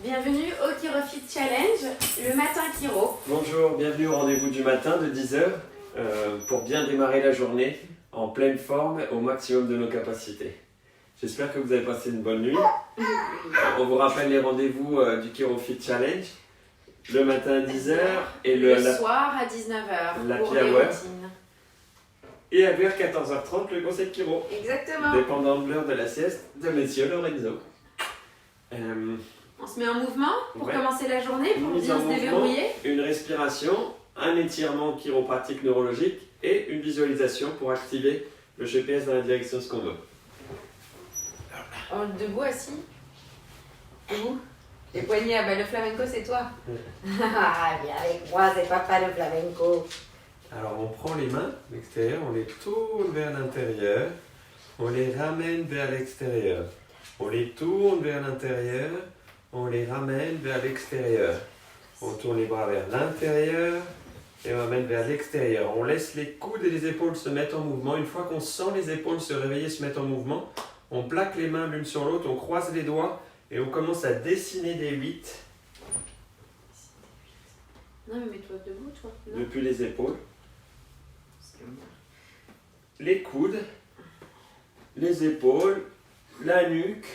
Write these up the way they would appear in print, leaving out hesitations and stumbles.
Bienvenue au Chirofit Challenge, le matin Chiro. Bonjour, bienvenue au rendez-vous du matin de 10h pour bien démarrer la journée en pleine forme au maximum de nos capacités. J'espère que vous avez passé une bonne nuit. On vous rappelle les rendez-vous du Chirofit Challenge, le matin à 10h et le soir à 19h la pour les hour. routines. Et à vers 14h30 le conseil Chiro, Exactement. dépendant de l'heure de la sieste de Monsieur Lorenzo. On se met en mouvement pour Ouais. commencer la journée, pour Mise bien en se mouvement, déverrouiller. une respiration, un étirement chiropratique neurologique et une visualisation pour activer le GPS dans la direction de ce qu'on veut. Debout, assis. Debout. Les poignets, ah bah le flamenco c'est toi. Ah, viens avec moi, c'est papa le flamenco. Alors on prend les mains de l'extérieur, on les tourne vers l'intérieur, on les ramène vers l'extérieur. On les tourne vers l'intérieur, on les ramène vers l'extérieur. On tourne les bras vers l'intérieur et on ramène vers l'extérieur. On laisse les coudes et les épaules se mettre en mouvement. Une fois qu'on sent les épaules se réveiller, se mettre en mouvement, on plaque les mains l'une sur l'autre, on croise les doigts et on commence à dessiner des 8 Non mais mets-toi debout toi. Non. depuis les épaules. Les coudes, les épaules, la nuque,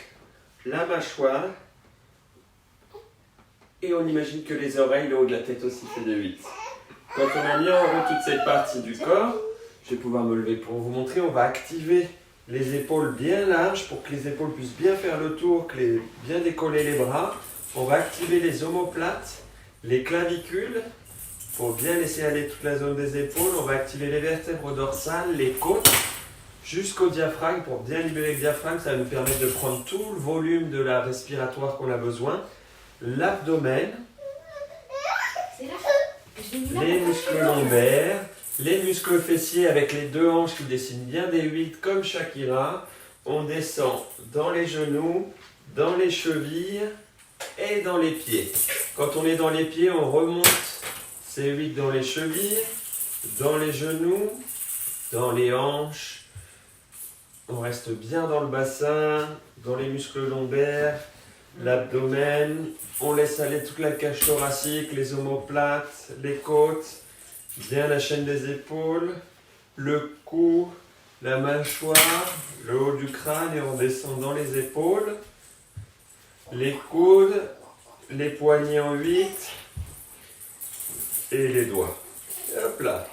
la mâchoire. Et on imagine que les oreilles, le haut de la tête aussi fait de 8. Quand on a mis en haut toute cette partie du corps, je vais pouvoir me lever pour vous montrer, on va activer les épaules bien larges pour que les épaules puissent bien faire le tour, bien décoller les bras. On va activer les omoplates, les clavicules pour bien laisser aller toute la zone des épaules. On va activer les vertèbres dorsales, les côtes jusqu'au diaphragme pour bien libérer le diaphragme. Ça va nous permettre de prendre tout le volume de la respiratoire qu'on a besoin. L'abdomen, les muscles lombaires, les muscles fessiers avec les deux hanches qui dessinent bien des 8 comme Shakira. On descend dans les genoux, dans les chevilles et dans les pieds. Quand on est dans les pieds, on remonte ces 8 dans les chevilles, dans les genoux, dans les hanches. On reste bien dans le bassin, dans les muscles lombaires, l'abdomen. On laisse aller toute la cage thoracique, les omoplates, les côtes, bien la chaîne des épaules, le cou, la mâchoire, le haut du crâne et on descend dans les épaules, les coudes, les poignets en 8 et les doigts. Hop là.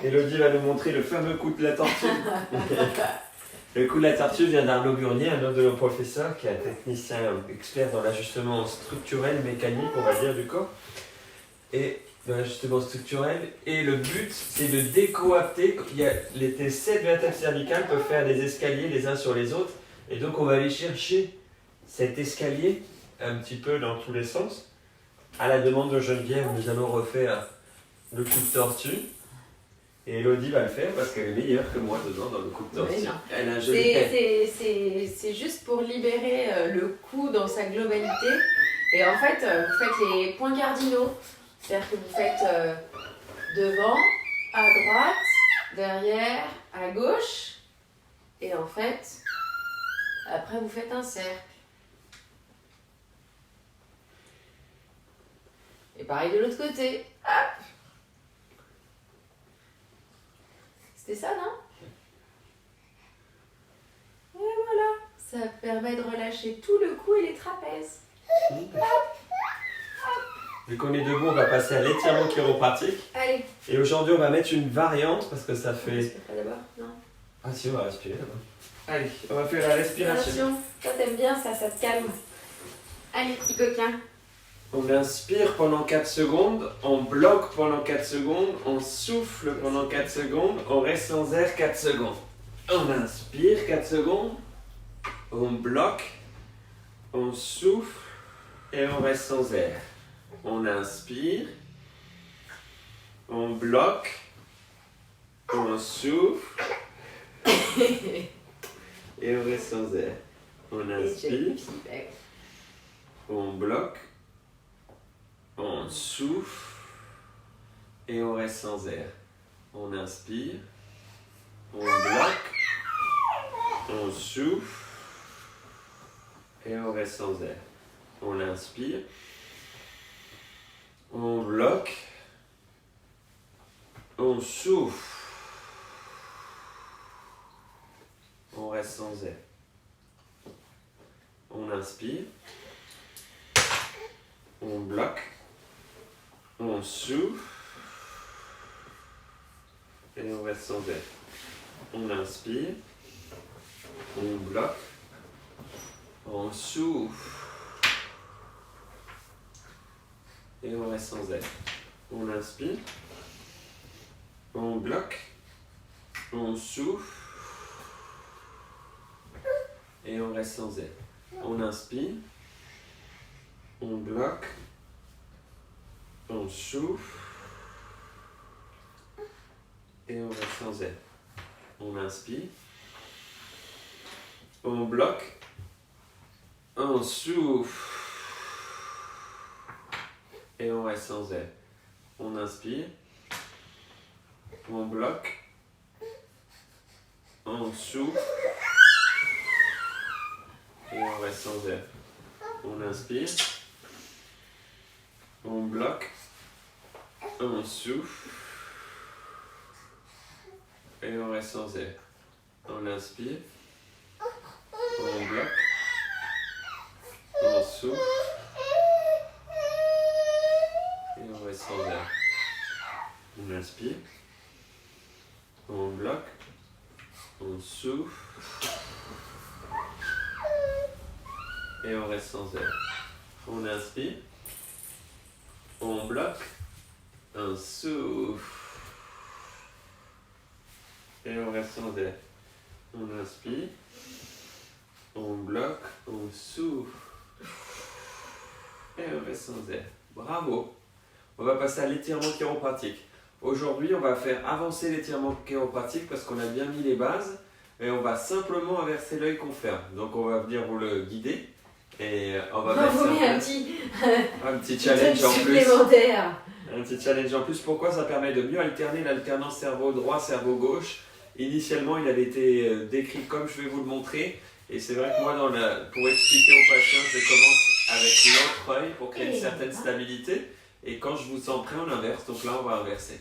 Elodie va nous montrer le fameux coup de la tortue. Le coup de la tortue vient d'Arnaud Burnier, un autre de nos professeurs qui est un technicien expert dans l'ajustement structurel, mécanique, on va dire, du corps. Et dans l'ajustement structurel. Et le but, c'est de décoapter. Les 7 vertèbres cervicales peuvent faire des escaliers les uns sur les autres. Et donc, on va aller chercher cet escalier un petit peu dans tous les sens. À la demande de Geneviève, nous allons refaire le coup de tortue. Et Elodie va le faire parce qu'elle est meilleure que moi dedans dans le coup de tortue. Elle a un joli tête. C'est juste pour libérer le cou dans sa globalité. Et en fait, vous faites les points cardinaux. C'est-à-dire que vous faites devant, à droite, derrière, à gauche. Et en fait, après vous faites un cercle. Et pareil de l'autre côté. Hop! C'était ça, non? Et voilà, ça permet de relâcher tout le cou et les trapèzes. Vu qu'on est debout, on va passer à l'étirement chiropratique. Allez. Et aujourd'hui, on va mettre une variante parce que ça On fait... respire pas d'abord? Non. Ah si, on va respirer d'abord. Allez, on va faire la respiration. Respiration. Toi, t'aimes bien ça, ça te calme. Allez, petit coquin. On inspire pendant 4 secondes, on bloque pendant 4 secondes, on souffle pendant 4 secondes, on reste sans air 4 secondes. On inspire 4 secondes, on bloque, on souffle et on reste sans air. On inspire, on bloque, on souffle et on reste sans air. On inspire, on bloque, on souffle et on reste sans air. On inspire, on bloque, on souffle et on reste sans air. On inspire. On bloque. On souffle. On reste sans air. On inspire. On bloque. On souffle. Et on reste sans air. On inspire. On bloque. On souffle. Et on reste sans air. On inspire. On bloque. On souffle. Et on reste sans air. On inspire. On bloque. On souffle. Et on reste sans air. On inspire. On bloque. On souffle. Et on reste sans air. On inspire. On bloque. On souffle. Et on reste sans air. On inspire. On bloque. On souffle. Et on reste sans air. On inspire. On bloque. On souffle. Et on reste sans air. On inspire. On bloque. On souffle. Et on reste sans air. On inspire. On bloque. On souffle. Et on reste sans air. On inspire. On bloque. On souffle. Et on reste sans air. Bravo. On va passer à l'étirement chiropratique. Aujourd'hui, on va faire avancer l'étirement chiropratique parce qu'on a bien mis les bases. Et on va simplement inverser l'œil qu'on ferme. Donc on va venir vous le guider. Et on va mettre un petit challenge en plus. Un petit challenge en plus. Pourquoi? Ça permet de mieux alterner l'alternance cerveau droit, cerveau gauche. Initialement, il avait été décrit comme je vais vous le montrer. Et c'est vrai que moi, pour expliquer aux patients, je commence avec l'autre œil pour créer une certaine stabilité. Et quand je vous sens prêt, on inverse. Donc là, on va inverser.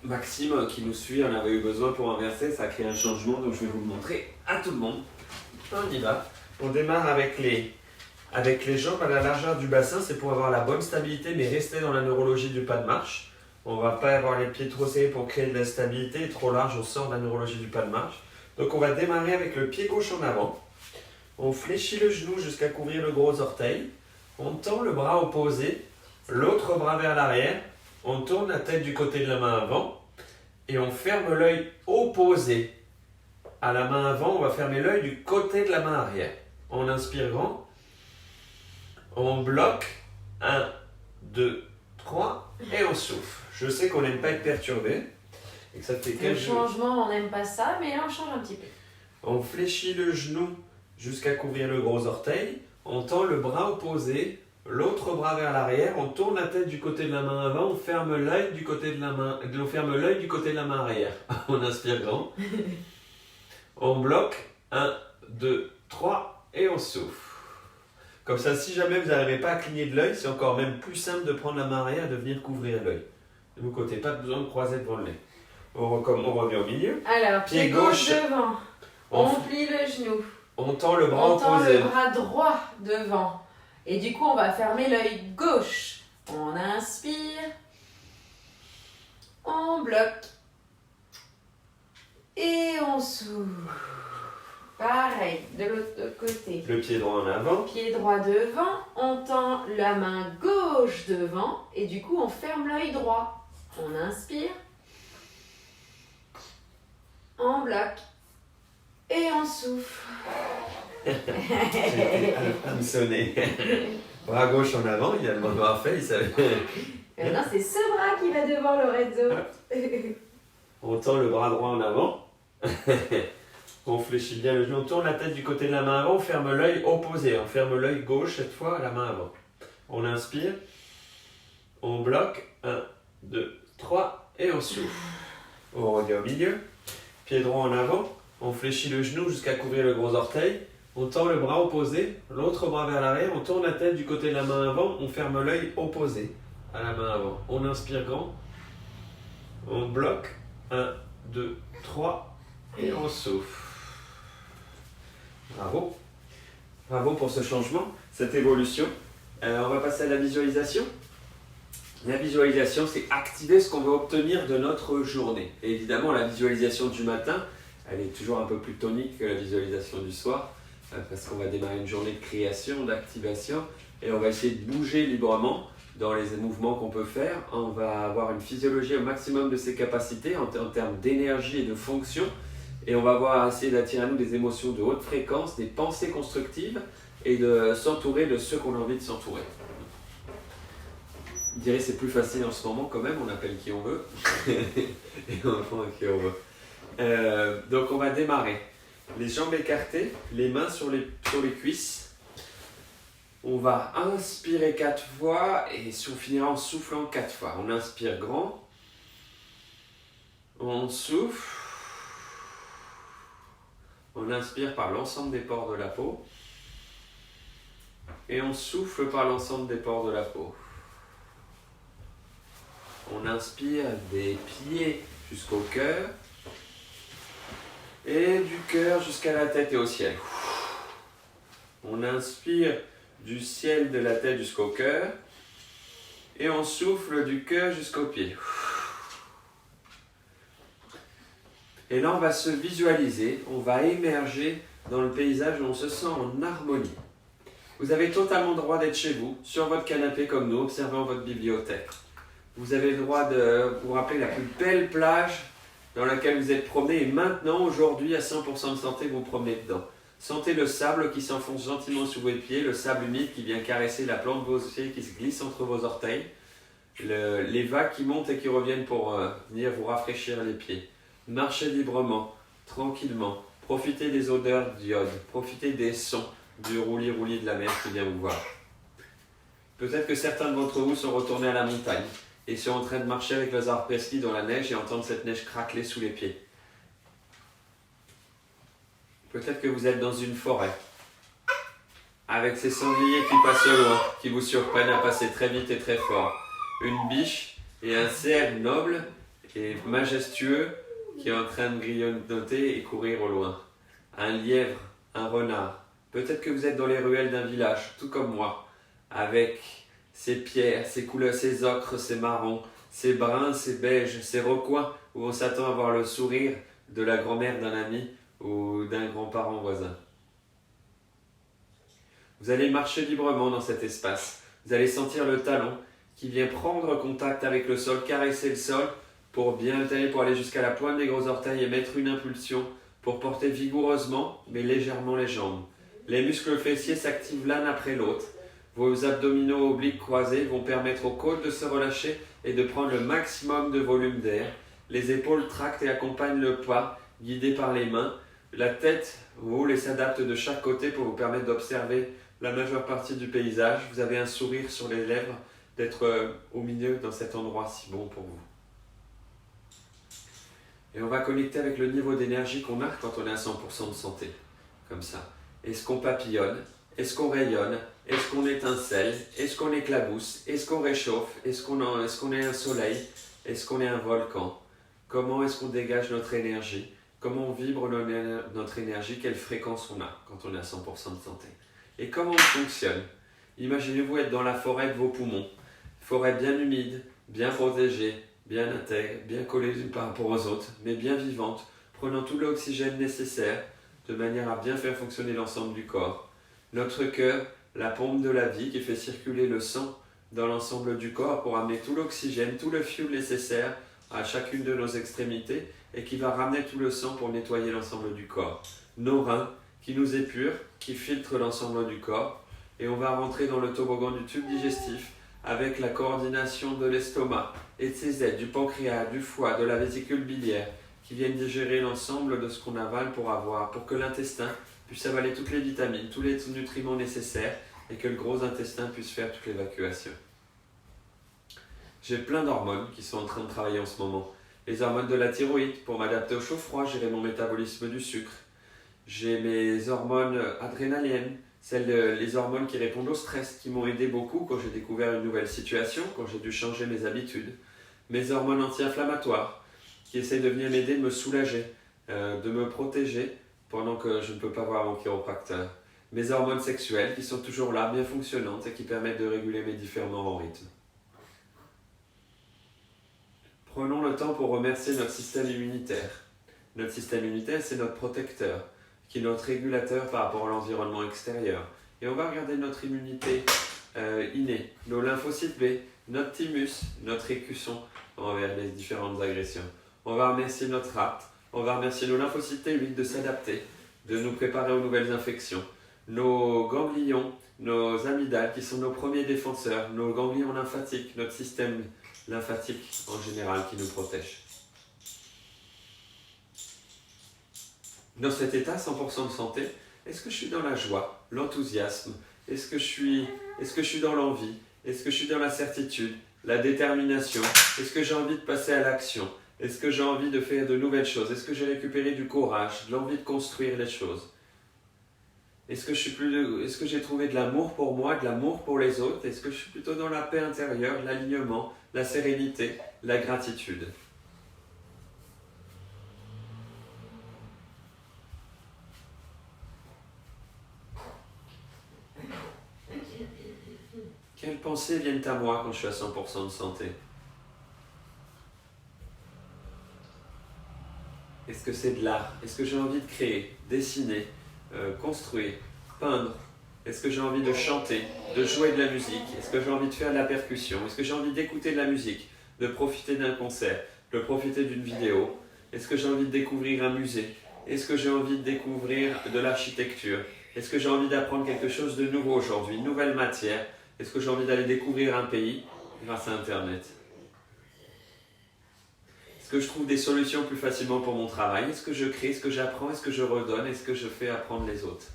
Maxime, qui nous suit, en avait eu besoin pour inverser. Ça a créé un changement. Donc je vais vous le montrer à tout le monde. On y va. On démarre avec les jambes à la largeur du bassin. C'est pour avoir la bonne stabilité, mais rester dans la neurologie du pas de marche. On ne va pas avoir les pieds trop serrés pour créer de la stabilité. Et trop large, on sort de la neurologie du pas de marche. Donc on va démarrer avec le pied gauche en avant. On fléchit le genou jusqu'à couvrir le gros orteil. On tend le bras opposé, l'autre bras vers l'arrière. On tourne la tête du côté de la main avant. Et on ferme l'œil opposé à la main avant. On va fermer l'œil du côté de la main arrière. On inspire grand. On bloque. 1, 2, 3. Et on souffle. Je sais qu'on n'aime pas être perturbé. Et que ça fait Le changement, on n'aime pas ça, mais là on change un petit peu. On fléchit le genou jusqu'à couvrir le gros orteil. On tend le bras opposé, l'autre bras vers l'arrière. On tourne la tête du côté de la main avant. On ferme l'œil du côté de la main. On ferme l'œil du côté de la main arrière. On inspire grand. On bloque. 1, 2, 3 et on souffle. Comme ça, si jamais vous n'arrivez pas à cligner de l'œil, c'est encore même plus simple de prendre la main arrière et de venir couvrir l'œil. De l'autre côté, pas besoin de croiser devant le nez. On revient au milieu. Alors, pied gauche devant. On plie le genou. On tend le bras opposé. On tend le bras droit devant. Et du coup, on va fermer l'œil gauche. On inspire. On bloque. Et on souffle. Pareil, de l'autre côté. Le pied droit en avant. Pied droit devant. On tend la main gauche devant. Et du coup, on ferme l'œil droit. On inspire. On bloque. Et on souffle. J'étais à me sonner. Bras gauche en avant, il a le bras fait, il savait. Non, c'est ce bras qui va devant Lorenzo. On tend le bras droit en avant. On fléchit bien le genou, on tourne la tête du côté de la main avant, on ferme l'œil opposé. On ferme l'œil gauche cette fois, la main avant. On inspire. On bloque. 1, 2, 3 et on souffle. On revient au milieu. Pied droit en avant. On fléchit le genou jusqu'à couvrir le gros orteil. On tend le bras opposé, l'autre bras vers l'arrière, on tourne la tête du côté de la main avant, on ferme l'œil opposé à la main avant. On inspire grand, on bloque, 1, 2, 3, et on souffle. Bravo. Bravo pour ce changement, cette évolution. On va passer à la visualisation. La visualisation, c'est activer ce qu'on veut obtenir de notre journée. Et évidemment, la visualisation du matin, elle est toujours un peu plus tonique que la visualisation du soir, parce qu'on va démarrer une journée de création, d'activation, et on va essayer de bouger librement dans les mouvements qu'on peut faire. On va avoir une physiologie au maximum de ses capacités en termes d'énergie et de fonction, et on va essayer d'attirer à nous des émotions de haute fréquence, des pensées constructives, et de s'entourer de ceux qu'on a envie de s'entourer. Je dirais c'est plus facile en ce moment quand même, on appelle qui on veut et on répond à qui on veut. Donc on va démarrer. Les jambes écartées, les mains sur les cuisses. On va inspirer 4 fois et on finira en soufflant 4 fois. On inspire grand. On souffle. On inspire par l'ensemble des pores de la peau. Et on souffle par l'ensemble des pores de la peau. On inspire des pieds jusqu'au cœur et du cœur jusqu'à la tête et au ciel. On inspire du ciel de la tête jusqu'au cœur et on souffle du cœur jusqu'aux pieds. Et là on va se visualiser, on va émerger dans le paysage où on se sent en harmonie. Vous avez totalement le droit d'être chez vous, sur votre canapé comme nous, observant votre bibliothèque. Vous avez le droit de vous rappeler la plus belle plage dans laquelle vous êtes promené et maintenant, aujourd'hui, à 100% de santé, vous vous promenez dedans. Sentez le sable qui s'enfonce gentiment sous vos pieds, le sable humide qui vient caresser la plante de vos pieds qui se glisse entre vos orteils, les vagues qui montent et qui reviennent pour venir vous rafraîchir les pieds. Marchez librement, tranquillement, profitez des odeurs d'iode, profitez des sons du roulis-roulis de la mer qui vient vous voir. Peut-être que certains d'entre vous sont retournés à la montagne et sont en train de marcher avec leurs arbres-pestis dans la neige et entendre cette neige craqueler sous les pieds. Peut-être que vous êtes dans une forêt avec ces sangliers qui passent au loin, qui vous surprennent à passer très vite et très fort. Une biche et un cerf noble et majestueux qui est en train de grignoter et courir au loin. Un lièvre, un renard. Peut-être que vous êtes dans les ruelles d'un village, tout comme moi, avec ces pierres, ces couleurs, ces ocres, ces marrons, ces bruns, ces beiges, ces recoins où on s'attend à voir le sourire de la grand-mère d'un ami ou d'un grand-parent voisin. Vous allez marcher librement dans cet espace. Vous allez sentir le talon qui vient prendre contact avec le sol, caresser le sol pour bien aller, pour aller jusqu'à la pointe des gros orteils et mettre une impulsion pour porter vigoureusement mais légèrement les jambes. Les muscles fessiers s'activent l'un après l'autre. Vos abdominaux obliques croisés vont permettre aux côtes de se relâcher et de prendre le maximum de volume d'air. Les épaules tractent et accompagnent le pas, guidés par les mains. La tête roule et s'adapte de chaque côté pour vous permettre d'observer la majeure partie du paysage. Vous avez un sourire sur les lèvres d'être au milieu dans cet endroit si bon pour vous. Et on va connecter avec le niveau d'énergie qu'on a quand on est à 100% de santé. Comme ça. Est-ce qu'on papillonne? Est-ce qu'on rayonne? Est-ce qu'on étincelle? Est-ce qu'on éclabousse? Est-ce qu'on réchauffe? Est-ce qu'on est un soleil? Est-ce qu'on est un volcan? Comment est-ce qu'on dégage notre énergie? Comment on vibre notre énergie? Quelle fréquence on a quand on est à 100% de santé? Et comment on fonctionne? Imaginez-vous être dans la forêt de vos poumons. Forêt bien humide, bien protégée, bien intègre, bien collée d'une par rapport aux autres, mais bien vivante, prenant tout l'oxygène nécessaire de manière à bien faire fonctionner l'ensemble du corps. Notre cœur, la pompe de la vie qui fait circuler le sang dans l'ensemble du corps pour amener tout l'oxygène, tout le fuel nécessaire à chacune de nos extrémités et qui va ramener tout le sang pour nettoyer l'ensemble du corps. Nos reins qui nous épurent, qui filtrent l'ensemble du corps et on va rentrer dans le toboggan du tube digestif avec la coordination de l'estomac et de ses aides, du pancréas, du foie, de la vésicule biliaire qui viennent digérer l'ensemble de ce qu'on avale pour que l'intestin puisse avaler toutes les vitamines, tous les nutriments nécessaires et que le gros intestin puisse faire toute l'évacuation. J'ai plein d'hormones qui sont en train de travailler en ce moment. Les hormones de la thyroïde pour m'adapter au chaud-froid, gérer mon métabolisme du sucre. J'ai mes hormones adrénaliennes, les hormones qui répondent au stress, qui m'ont aidé beaucoup quand j'ai découvert une nouvelle situation, quand j'ai dû changer mes habitudes. Mes hormones anti-inflammatoires, qui essaient de venir m'aider, de me soulager, de me protéger pendant que je ne peux pas voir mon chiropracteur. Mes hormones sexuelles qui sont toujours là, bien fonctionnantes et qui permettent de réguler mes différents rythmes. Prenons le temps pour remercier notre système immunitaire. Notre système immunitaire, c'est notre protecteur, qui est notre régulateur par rapport à l'environnement extérieur. Et on va regarder notre immunité innée, nos lymphocytes B, notre thymus, notre écusson envers les différentes agressions. On va remercier notre rate, on va remercier nos lymphocytes T8 de s'adapter, de nous préparer aux nouvelles infections. Nos ganglions, nos amygdales qui sont nos premiers défenseurs, nos ganglions lymphatiques, notre système lymphatique en général qui nous protège. Dans cet état 100% de santé, est-ce que je suis dans la joie, l'enthousiasme? Est-ce que je suis dans l'envie? Est-ce que je suis dans la certitude, la détermination? Est-ce que j'ai envie de passer à l'action? Est-ce que j'ai envie de faire de nouvelles choses? Est-ce que j'ai récupéré du courage, de l'envie de construire les choses? Est-ce que j'ai trouvé de l'amour pour moi, de l'amour pour les autres? Est-ce que je suis plutôt dans la paix intérieure, l'alignement, la sérénité, la gratitude? Quelles pensées viennent à moi quand je suis à 100% de santé? Est-ce que c'est de l'art? Est-ce que j'ai envie de créer, dessiner, construire, peindre? Est-ce que j'ai envie de chanter, de jouer de la musique? Est-ce que j'ai envie de faire de la percussion? Est-ce que j'ai envie d'écouter de la musique, de profiter d'un concert, de profiter d'une vidéo? Est-ce que j'ai envie de découvrir un musée? Est-ce que j'ai envie de découvrir de l'architecture? Est-ce que j'ai envie d'apprendre quelque chose de nouveau aujourd'hui, une nouvelle matière? Est-ce que j'ai envie d'aller découvrir un pays grâce à Internet? Est-ce que je trouve des solutions plus facilement pour mon travail? Est-ce que je crée? Est-ce que j'apprends? Est-ce que je redonne? Est-ce que je fais apprendre les autres?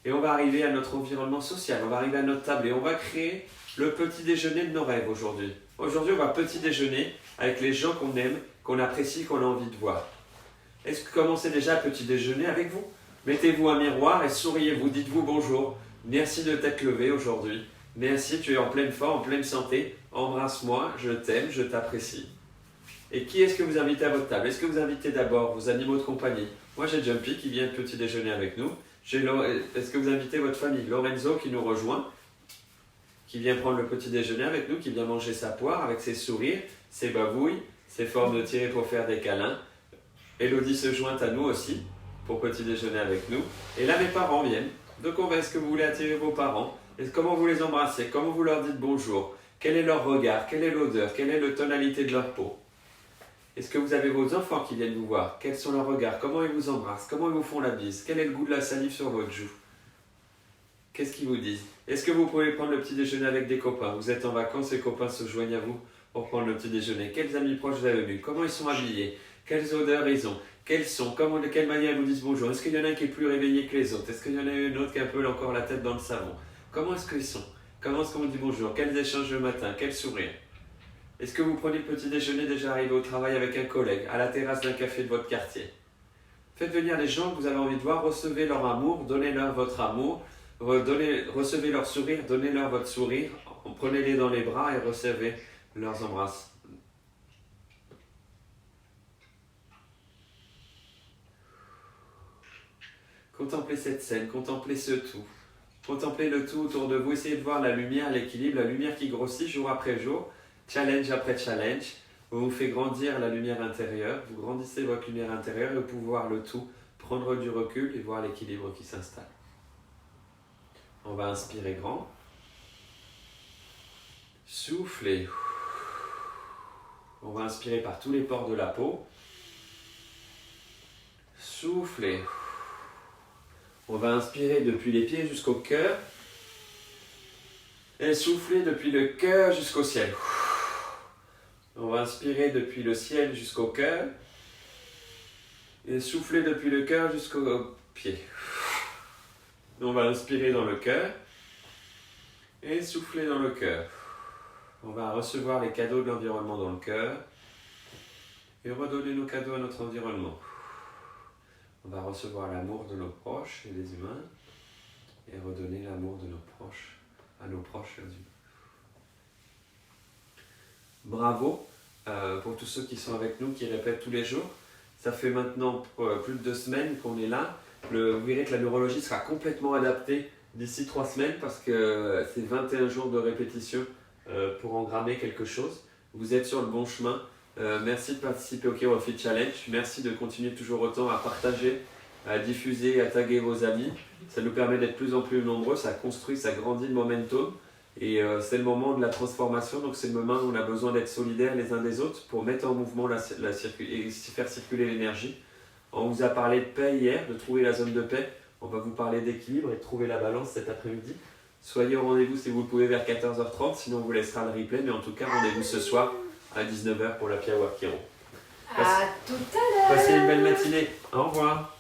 Et on va arriver à notre environnement social, on va arriver à notre table et on va créer le petit déjeuner de nos rêves aujourd'hui. Aujourd'hui, on va petit déjeuner avec les gens qu'on aime, qu'on apprécie, qu'on a envie de voir. Est-ce que commencez déjà à petit déjeuner avec vous? Mettez-vous un miroir et souriez-vous, dites-vous bonjour. Merci de t'être levé aujourd'hui. Merci, tu es en pleine forme, en pleine santé. Embrasse-moi, je t'aime, je t'apprécie. Et qui est-ce que vous invitez à votre table? Est-ce que vous invitez d'abord vos animaux de compagnie? Moi, j'ai Jumpy qui vient de petit déjeuner avec nous. Est-ce que vous invitez votre famille? Lorenzo qui nous rejoint, qui vient prendre le petit déjeuner avec nous, qui vient manger sa poire avec ses sourires, ses babouilles, ses formes de tirer pour faire des câlins. Elodie se joint à nous aussi pour petit déjeuner avec nous. Et là, mes parents viennent. Donc, est-ce que vous voulez attirer vos parents? Comment vous les embrassez? Comment vous leur dites bonjour? Quel est leur regard? Quelle est l'odeur? Quelle est la tonalité de leur peau? Est-ce que vous avez vos enfants qui viennent vous voir? Quels sont leurs regards? Comment ils vous embrassent? Comment ils vous font la bise? Quel est le goût de la salive sur votre joue? Qu'est-ce qu'ils vous disent? Est-ce que vous pouvez prendre le petit déjeuner avec des copains? Vous êtes en vacances, les copains se joignent à vous pour prendre le petit déjeuner. Quels amis proches vous avez vus? Comment ils sont habillés? Quelles odeurs ils ont? Quels sont? De quelle manière ils vous disent bonjour? Est-ce qu'il y en a un qui est plus réveillé que les autres? Est-ce qu'il y en a une autre qui a un peu encore la tête dans le savon? Comment est-ce qu'ils sont? Comment est-ce qu'on dit bonjour? Quels échanges le matin? Quel sourire? Est-ce que vous prenez le petit déjeuner déjà arrivé au travail avec un collègue, à la terrasse d'un café de votre quartier? Faites venir les gens que vous avez envie de voir, recevez leur amour, donnez-leur votre amour, recevez leur sourire, donnez-leur votre sourire, prenez-les dans les bras et recevez leurs embrasses. Contemplez cette scène, contemplez ce tout. Contemplez le tout autour de vous, essayez de voir la lumière, l'équilibre, la lumière qui grossit jour après jour, challenge après challenge, où vous fait grandir la lumière intérieure, vous grandissez votre lumière intérieure et vous pouvez voir le tout, prendre du recul et voir l'équilibre qui s'installe. On va inspirer grand. Soufflez. On va inspirer par tous les pores de la peau. Soufflez. On va inspirer depuis les pieds jusqu'au cœur. Et souffler depuis le cœur jusqu'au ciel. On va inspirer depuis le ciel jusqu'au cœur. Et souffler depuis le cœur jusqu'au pied. On va inspirer dans le cœur. Et souffler dans le cœur. On va recevoir les cadeaux de l'environnement dans le cœur. Et redonner nos cadeaux à notre environnement. On va recevoir l'amour de nos proches et des humains et redonner l'amour de nos proches à nos proches et aux humains. Bravo pour tous ceux qui sont avec nous, qui répètent tous les jours. Ça fait maintenant plus de 2 semaines qu'on est là. Vous verrez que la neurologie sera complètement adaptée d'ici 3 semaines parce que c'est 21 jours de répétition pour engrammer quelque chose. Vous êtes sur le bon chemin. Merci de participer au Kérophyte Challenge. Merci de continuer toujours autant à partager, à diffuser, à taguer vos amis. Ça nous permet d'être de plus en plus nombreux. Ça construit, ça grandit le momentum. Et c'est le moment de la transformation. Donc c'est le moment où on a besoin d'être solidaires les uns des autres pour mettre en mouvement et faire circuler l'énergie. On vous a parlé de paix hier, de trouver la zone de paix. On va vous parler d'équilibre et de trouver la balance cet après-midi. Soyez au rendez-vous si vous le pouvez vers 14h30, sinon on vous laissera le replay. Mais en tout cas, rendez-vous ce soir à 19h pour la Happy Hour Kéro. À tout à l'heure. Passez une belle matinée. Au revoir.